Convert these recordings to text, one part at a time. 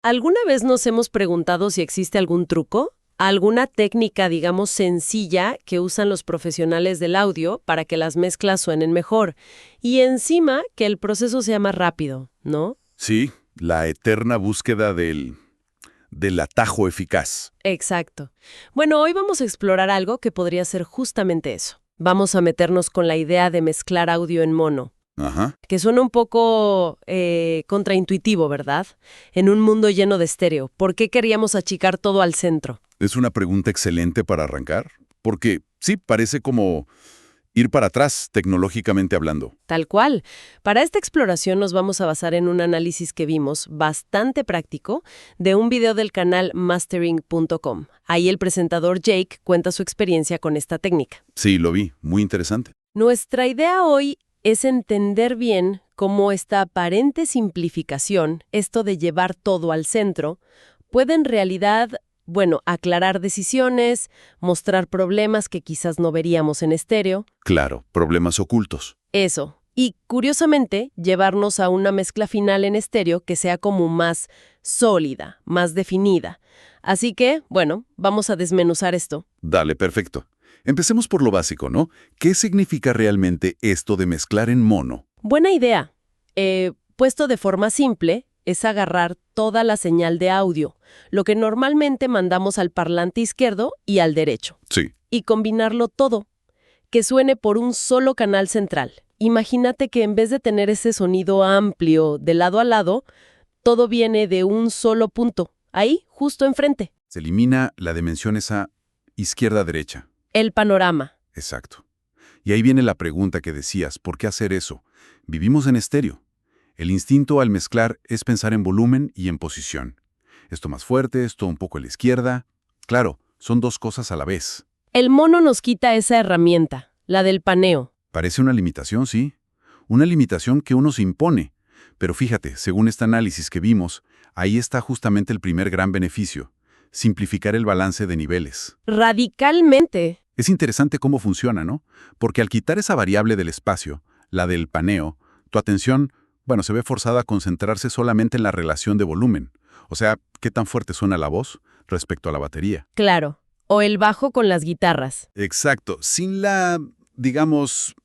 ¿Alguna vez nos hemos preguntado si existe algún truco? ¿Alguna técnica, digamos, sencilla que usan los profesionales del audio para que las mezclas suenen mejor? Y encima, que el proceso sea más rápido, ¿no? Sí, la eterna búsqueda del atajo eficaz. Exacto. Bueno, hoy vamos a explorar algo que podría ser justamente eso. Vamos a meternos con la idea de mezclar audio en mono. Ajá. Que suena un poco contraintuitivo, ¿verdad? En un mundo lleno de estéreo. ¿Por qué queríamos achicar todo al centro? Es una pregunta excelente para arrancar, porque sí, parece como ir para atrás, tecnológicamente hablando. Tal cual. Para esta exploración nos vamos a basar en un análisis que vimos, bastante práctico, de un video del canal mastering.com. Ahí el presentador Jake cuenta su experiencia con esta técnica. Sí, lo vi, muy interesante. Nuestra idea hoy es entender bien cómo esta aparente simplificación, esto de llevar todo al centro, puede en realidad, aclarar decisiones, mostrar problemas que quizás no veríamos en estéreo. Claro, problemas ocultos. Eso. Y, curiosamente, llevarnos a una mezcla final en estéreo que sea como más sólida, más definida. Así que, vamos a desmenuzar esto. Dale, perfecto. Empecemos por lo básico, ¿no? ¿Qué significa realmente esto de mezclar en mono? Buena idea. Puesto de forma simple, es agarrar toda la señal de audio, lo que normalmente mandamos al parlante izquierdo y al derecho. Sí. Y combinarlo todo, que suene por un solo canal central. Imagínate que en vez de tener ese sonido amplio de lado a lado, todo viene de un solo punto, ahí, justo enfrente. Se elimina la dimensión esa izquierda-derecha. El panorama. Exacto. Y ahí viene la pregunta que decías, ¿por qué hacer eso? Vivimos en estéreo. El instinto al mezclar es pensar en volumen y en posición. Esto más fuerte, esto un poco a la izquierda. Claro, son dos cosas a la vez. El mono nos quita esa herramienta, la del paneo. Parece una limitación, sí. Una limitación que uno se impone. Pero fíjate, según este análisis que vimos, ahí está justamente el primer gran beneficio. Simplificar el balance de niveles. Radicalmente. Es interesante cómo funciona, ¿no? Porque al quitar esa variable del espacio, la del paneo, tu atención, se ve forzada a concentrarse solamente en la relación de volumen. O sea, qué tan fuerte suena la voz respecto a la batería. Claro. O el bajo con las guitarras. Exacto. Sin la,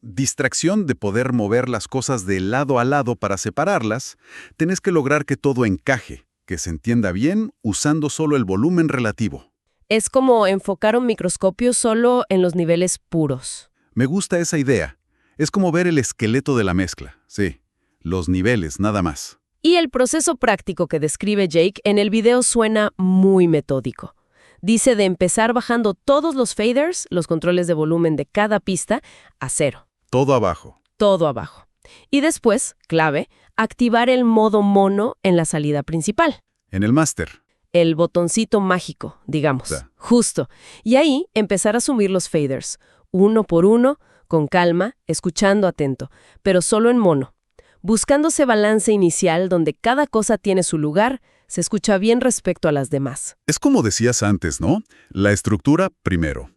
distracción de poder mover las cosas de lado a lado para separarlas, tenés que lograr que todo encaje, que se entienda bien usando solo el volumen relativo. Es como enfocar un microscopio solo en los niveles puros. Me gusta esa idea. Es como ver el esqueleto de la mezcla. Sí, los niveles, nada más. Y el proceso práctico que describe Jake en el video suena muy metódico. Dice de empezar bajando todos los faders, los controles de volumen de cada pista, a 0. Todo abajo. Todo abajo. Y después, clave, activar el modo mono en la salida principal. En el máster. El botoncito mágico, digamos. Sí. Justo. Y ahí empezar a subir los faders, uno por uno, con calma, escuchando atento, pero solo en mono. Buscando ese balance inicial donde cada cosa tiene su lugar, se escucha bien respecto a las demás. Es como decías antes, ¿no? La estructura primero.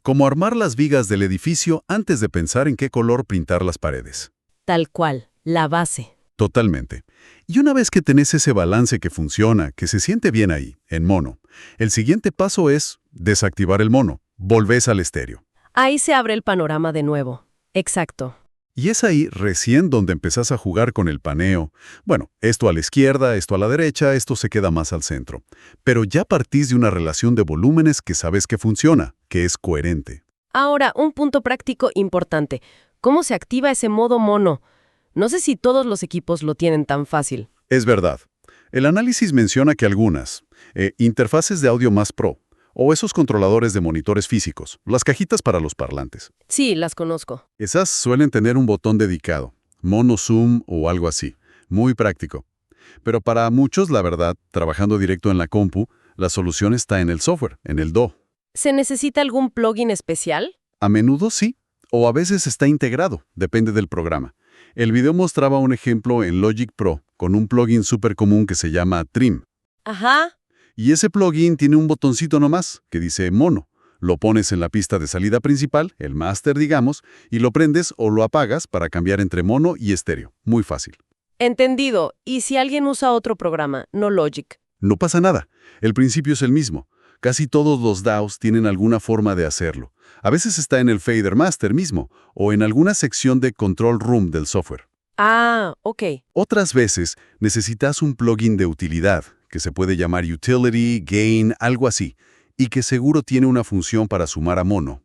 Como armar las vigas del edificio antes de pensar en qué color pintar las paredes. Tal cual, la base. Totalmente. Y una vez que tenés ese balance que funciona, que se siente bien ahí, en mono, el siguiente paso es desactivar el mono. Volvés al estéreo. Ahí se abre el panorama de nuevo. Exacto. Y es ahí recién donde empezás a jugar con el paneo. Esto a la izquierda, esto a la derecha, esto se queda más al centro. Pero ya partís de una relación de volúmenes que sabes que funciona, que es coherente. Ahora, un punto práctico importante. ¿Cómo se activa ese modo mono? No sé si todos los equipos lo tienen tan fácil. Es verdad. El análisis menciona que algunas, interfaces de audio más pro, o esos controladores de monitores físicos, las cajitas para los parlantes. Sí, las conozco. Esas suelen tener un botón dedicado, mono zoom o algo así. Muy práctico. Pero para muchos, la verdad, trabajando directo en la compu, la solución está en el software, en el DAW. ¿Se necesita algún plugin especial? A menudo sí, o a veces está integrado, depende del programa. El video mostraba un ejemplo en Logic Pro con un plugin súper común que se llama Trim. Ajá. Y ese plugin tiene un botoncito nomás que dice mono. Lo pones en la pista de salida principal, el máster digamos, y lo prendes o lo apagas para cambiar entre mono y estéreo. Muy fácil. Entendido. ¿Y si alguien usa otro programa, no Logic? No pasa nada. El principio es el mismo. Casi todos los DAWs tienen alguna forma de hacerlo. A veces está en el Fader Master mismo o en alguna sección de Control Room del software. Ah, ok. Otras veces necesitas un plugin de utilidad, que se puede llamar Utility, Gain, algo así, y que seguro tiene una función para sumar a mono.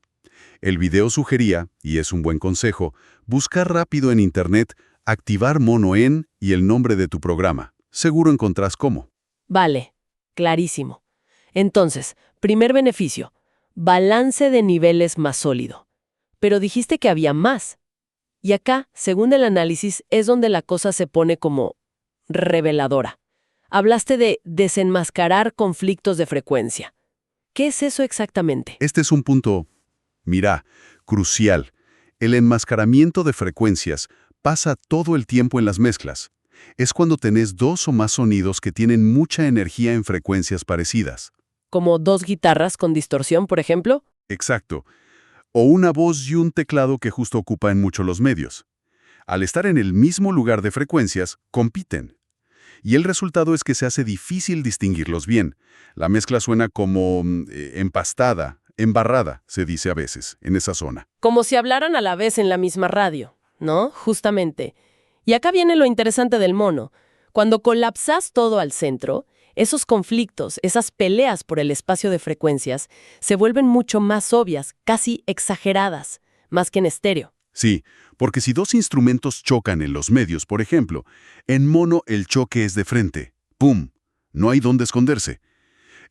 El video sugería, y es un buen consejo, buscar rápido en Internet, activar mono en y el nombre de tu programa. Seguro encontrás cómo. Vale, clarísimo. Entonces, primer beneficio, balance de niveles más sólido. Pero dijiste que había más. Y acá, según el análisis, es donde la cosa se pone como reveladora. Hablaste de desenmascarar conflictos de frecuencia. ¿Qué es eso exactamente? Este es un punto, mira, crucial. El enmascaramiento de frecuencias pasa todo el tiempo en las mezclas. Es cuando tenés dos o más sonidos que tienen mucha energía en frecuencias parecidas. ¿Como dos guitarras con distorsión, por ejemplo? Exacto. O una voz y un teclado que justo ocupan mucho los medios. Al estar en el mismo lugar de frecuencias, compiten. Y el resultado es que se hace difícil distinguirlos bien. La mezcla suena como empastada, embarrada, se dice a veces, en esa zona. Como si hablaran a la vez en la misma radio, ¿no? Justamente. Y acá viene lo interesante del mono. Cuando colapsas todo al centro, esos conflictos, esas peleas por el espacio de frecuencias, se vuelven mucho más obvias, casi exageradas, más que en estéreo. Sí, porque si dos instrumentos chocan en los medios, por ejemplo, en mono el choque es de frente. ¡Pum! No hay dónde esconderse.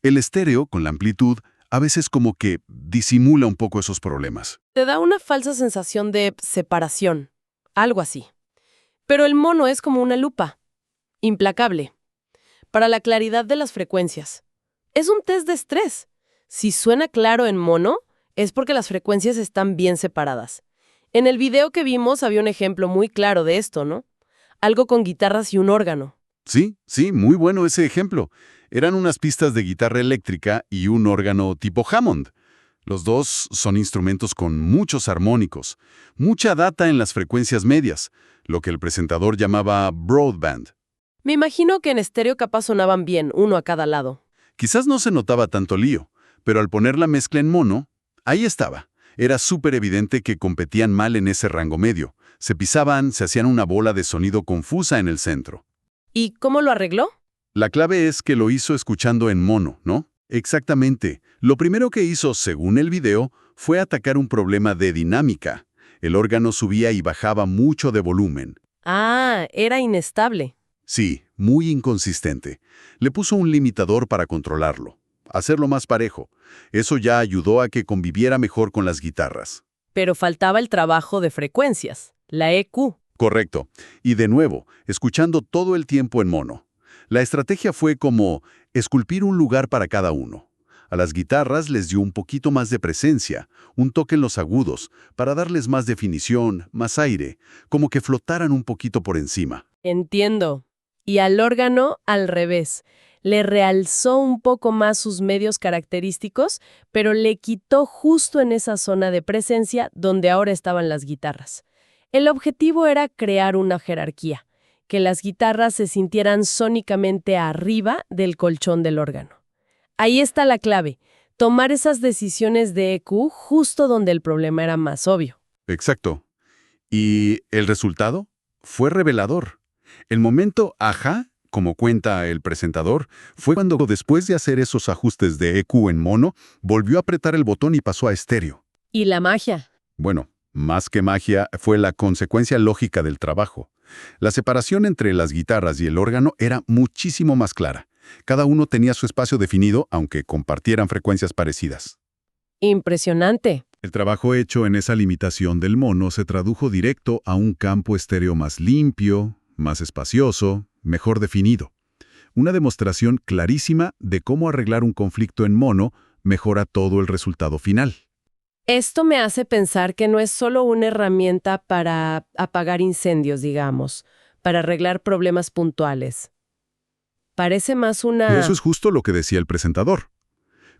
El estéreo, con la amplitud, a veces como que disimula un poco esos problemas. Te da una falsa sensación de separación, algo así. Pero el mono es como una lupa, implacable, para la claridad de las frecuencias. Es un test de estrés. Si suena claro en mono, es porque las frecuencias están bien separadas. En el video que vimos había un ejemplo muy claro de esto, ¿no? Algo con guitarras y un órgano. Sí, muy bueno ese ejemplo. Eran unas pistas de guitarra eléctrica y un órgano tipo Hammond. Los dos son instrumentos con muchos armónicos, mucha data en las frecuencias medias, lo que el presentador llamaba broadband. Me imagino que en estéreo capaz sonaban bien, uno a cada lado. Quizás no se notaba tanto lío, pero al poner la mezcla en mono, ahí estaba. Era súper evidente que competían mal en ese rango medio. Se pisaban, se hacían una bola de sonido confusa en el centro. ¿Y cómo lo arregló? La clave es que lo hizo escuchando en mono, ¿no? Exactamente. Lo primero que hizo, según el video, fue atacar un problema de dinámica. El órgano subía y bajaba mucho de volumen. Ah, era inestable. Sí, muy inconsistente. Le puso un limitador para controlarlo, hacerlo más parejo. Eso ya ayudó a que conviviera mejor con las guitarras. Pero faltaba el trabajo de frecuencias, la EQ. Correcto. Y de nuevo, escuchando todo el tiempo en mono. La estrategia fue como esculpir un lugar para cada uno. A las guitarras les dio un poquito más de presencia, un toque en los agudos, para darles más definición, más aire, como que flotaran un poquito por encima. Entiendo. Y al órgano, al revés. Le realzó un poco más sus medios característicos, pero le quitó justo en esa zona de presencia donde ahora estaban las guitarras. El objetivo era crear una jerarquía, que las guitarras se sintieran sónicamente arriba del colchón del órgano. Ahí está la clave, tomar esas decisiones de EQ justo donde el problema era más obvio. Exacto. ¿Y el resultado? Fue revelador. El momento ajá, como cuenta el presentador, fue cuando después de hacer esos ajustes de EQ en mono, volvió a apretar el botón y pasó a estéreo. ¿Y la magia? Bueno, más que magia, fue la consecuencia lógica del trabajo. La separación entre las guitarras y el órgano era muchísimo más clara. Cada uno tenía su espacio definido, aunque compartieran frecuencias parecidas. Impresionante. El trabajo hecho en esa limitación del mono se tradujo directo a un campo estéreo más limpio, más espacioso, mejor definido. Una demostración clarísima de cómo arreglar un conflicto en mono mejora todo el resultado final. Esto me hace pensar que no es solo una herramienta para apagar incendios, digamos, para arreglar problemas puntuales. Parece más Y una... eso es justo lo que decía el presentador.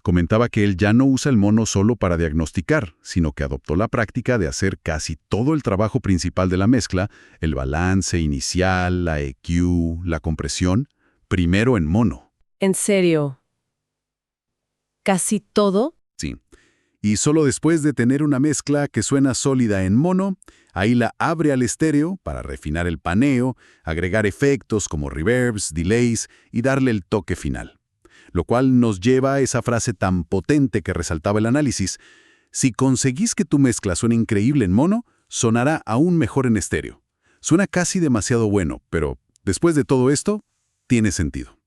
Comentaba que él ya no usa el mono solo para diagnosticar, sino que adoptó la práctica de hacer casi todo el trabajo principal de la mezcla, el balance inicial, la EQ, la compresión, primero en mono. ¿En serio? ¿Casi todo? Sí. Y solo después de tener una mezcla que suena sólida en mono, ahí la abre al estéreo para refinar el paneo, agregar efectos como reverbs, delays y darle el toque final. Lo cual nos lleva a esa frase tan potente que resaltaba el análisis: si conseguís que tu mezcla suene increíble en mono, sonará aún mejor en estéreo. Suena casi demasiado bueno, pero después de todo esto, tiene sentido.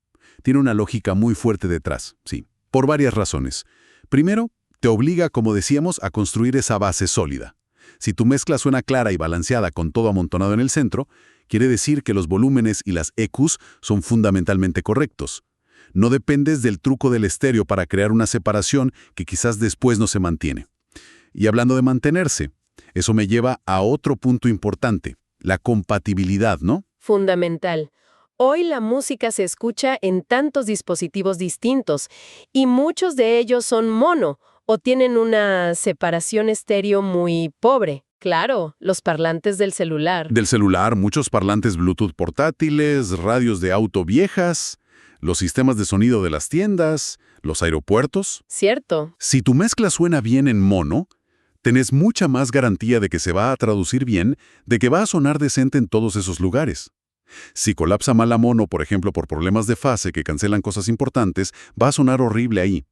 Tiene una lógica muy fuerte detrás, sí, por varias razones. Primero, te obliga, como decíamos, a construir esa base sólida. Si tu mezcla suena clara y balanceada con todo amontonado en el centro, quiere decir que los volúmenes y las EQs son fundamentalmente correctos. No dependes del truco del estéreo para crear una separación que quizás después no se mantiene. Y hablando de mantenerse, eso me lleva a otro punto importante, la compatibilidad, ¿no? Fundamental. Hoy la música se escucha en tantos dispositivos distintos y muchos de ellos son mono o tienen una separación estéreo muy pobre. Claro, los parlantes del celular. Del celular, muchos parlantes Bluetooth portátiles, radios de auto viejas, los sistemas de sonido de las tiendas, los aeropuertos. Cierto. Si tu mezcla suena bien en mono, tenés mucha más garantía de que se va a traducir bien, de que va a sonar decente en todos esos lugares. Si colapsa mal la mono, por ejemplo, por problemas de fase que cancelan cosas importantes, va a sonar horrible ahí.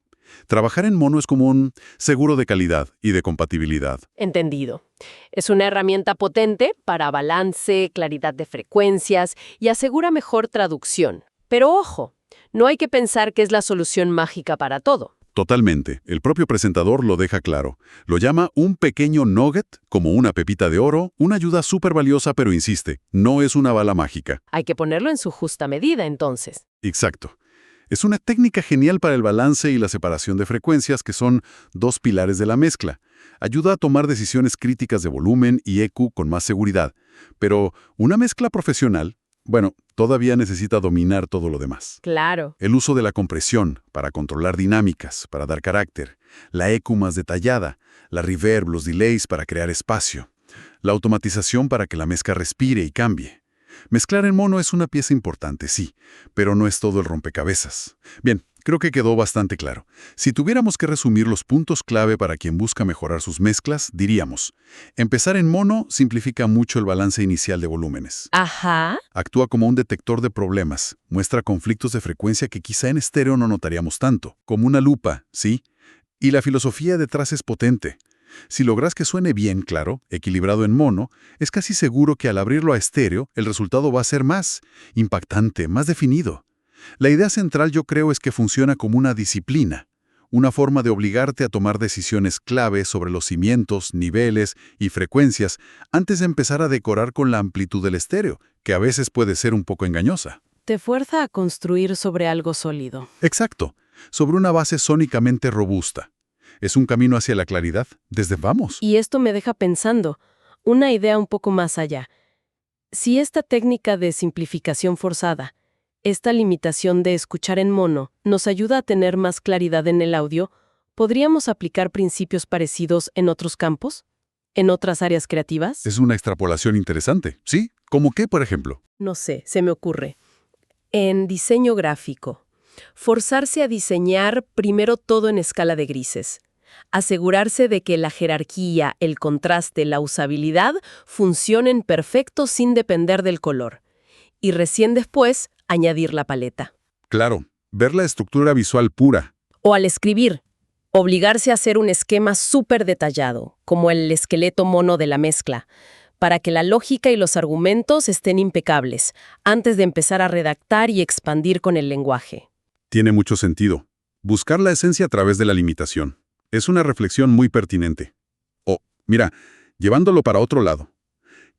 Trabajar en mono es como un seguro de calidad y de compatibilidad. Entendido. Es una herramienta potente para balance, claridad de frecuencias y asegura mejor traducción. Pero ojo, no hay que pensar que es la solución mágica para todo. Totalmente. El propio presentador lo deja claro. Lo llama un pequeño nugget, como una pepita de oro, una ayuda súper valiosa, pero insiste, no es una bala mágica. Hay que ponerlo en su justa medida, entonces. Exacto. Es una técnica genial para el balance y la separación de frecuencias, que son dos pilares de la mezcla. Ayuda a tomar decisiones críticas de volumen y EQ con más seguridad. Pero una mezcla profesional, bueno, todavía necesita dominar todo lo demás. Claro. El uso de la compresión para controlar dinámicas, para dar carácter, la EQ más detallada, la reverb, los delays para crear espacio, la automatización para que la mezcla respire y cambie. Mezclar en mono es una pieza importante, sí, pero no es todo el rompecabezas. Bien, creo que quedó bastante claro. Si tuviéramos que resumir los puntos clave para quien busca mejorar sus mezclas, diríamos: empezar en mono simplifica mucho el balance inicial de volúmenes. Ajá. Actúa como un detector de problemas, muestra conflictos de frecuencia que quizá en estéreo no notaríamos tanto, como una lupa, ¿sí? Y la filosofía detrás es potente. Si logras que suene bien, claro, equilibrado en mono, es casi seguro que al abrirlo a estéreo, el resultado va a ser más impactante, más definido. La idea central, yo creo, es que funciona como una disciplina, una forma de obligarte a tomar decisiones clave sobre los cimientos, niveles y frecuencias antes de empezar a decorar con la amplitud del estéreo, que a veces puede ser un poco engañosa. Te fuerza a construir sobre algo sólido. Exacto, sobre una base sónicamente robusta. Es un camino hacia la claridad, desde vamos. Y esto me deja pensando, una idea un poco más allá. Si esta técnica de simplificación forzada, esta limitación de escuchar en mono, nos ayuda a tener más claridad en el audio, ¿podríamos aplicar principios parecidos en otros campos? ¿En otras áreas creativas? Es una extrapolación interesante, ¿sí? ¿Cómo qué, por ejemplo? No sé, se me ocurre. En diseño gráfico, forzarse a diseñar primero todo en escala de grises. Asegurarse de que la jerarquía, el contraste, la usabilidad funcionen perfectos sin depender del color. Y recién después, añadir la paleta. Claro, ver la estructura visual pura. O al escribir, obligarse a hacer un esquema súper detallado, como el esqueleto mono de la mezcla, para que la lógica y los argumentos estén impecables, antes de empezar a redactar y expandir con el lenguaje. Tiene mucho sentido. Buscar la esencia a través de la limitación. Es una reflexión muy pertinente. Mira, llevándolo para otro lado.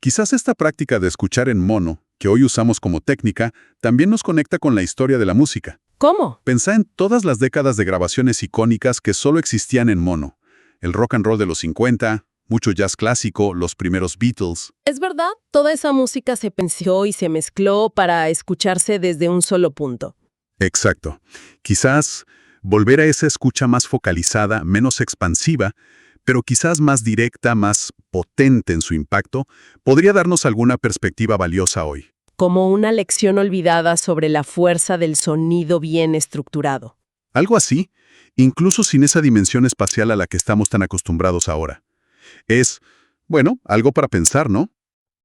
Quizás esta práctica de escuchar en mono, que hoy usamos como técnica, también nos conecta con la historia de la música. ¿Cómo? Pensá en todas las décadas de grabaciones icónicas que solo existían en mono. El rock and roll de los 50, mucho jazz clásico, los primeros Beatles. Es verdad, toda esa música se pensó y se mezcló para escucharse desde un solo punto. Exacto. Quizás volver a esa escucha más focalizada, menos expansiva, pero quizás más directa, más potente en su impacto, podría darnos alguna perspectiva valiosa hoy. como una lección olvidada sobre la fuerza del sonido bien estructurado. Algo así, incluso sin esa dimensión espacial a la que estamos tan acostumbrados ahora. Es, bueno, algo para pensar, ¿no?